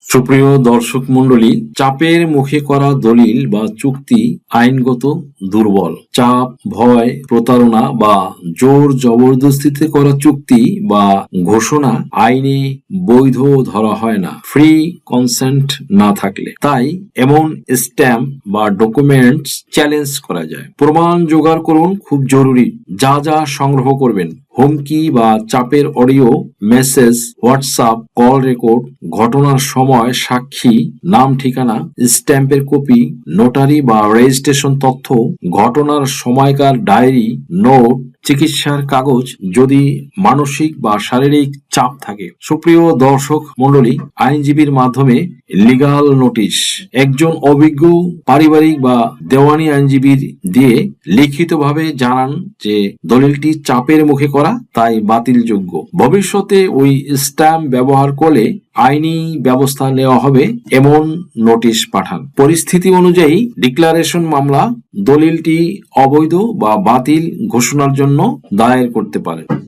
সুপ্রিয় দর্শক মণ্ডলী, চাপের মুখে করা দলিল বা চুক্তি আইনগত দুর্বল। চাপ, ভয়, প্রতারণা বা জোর জবরদস্তিতে করা চুক্তি বা ঘোষণা আইনে বৈধ ধরা হয় না ফ্রি কনসেন্ট না থাকলে। তাই এমন স্ট্যাম্প বা ডকুমেন্টস চ্যালেঞ্জ করা যায়। প্রমাণ জোগাড় করুন খুব জরুরি। যা যা সংগ্রহ করবেন: হুমকি বা চাপের audio message, WhatsApp call record, ঘটনার সময় সাক্ষী, নাম ঠিকানা, স্ট্যাম্পের কপি, নোটারি বা রেজিস্ট্রেশন তথ্য, ঘটনার সময়কার ডায়েরি, নোট, চিকিৎসার কাগজ যদি মানসিক বা শারীরিক চাপ থাকে। সুপ্রিয় দর্শক মণ্ডলী, আইনজীবীর মাধ্যমে লিগাল নোটিশ একজন অভিজ্ঞ পারিবারিক বা দেওয়ানি আইনজীবীর দিয়ে লিখিতভাবে জানান যে দলিলটি চাপের মুখে করা, তাই বাতিলযোগ্য। ভবিষ্যতে ওই স্ট্যাম্প ব্যবহার করলে আইনি ব্যবস্থা নেওয়া হবে এমন নোটিশ পাঠান। পরিস্থিতি অনুযায়ী ডিক্লারেশন মামলা দলিলটি অবৈধ বা বাতিল ঘোষণার জন্য দায়ের করতে পারেন।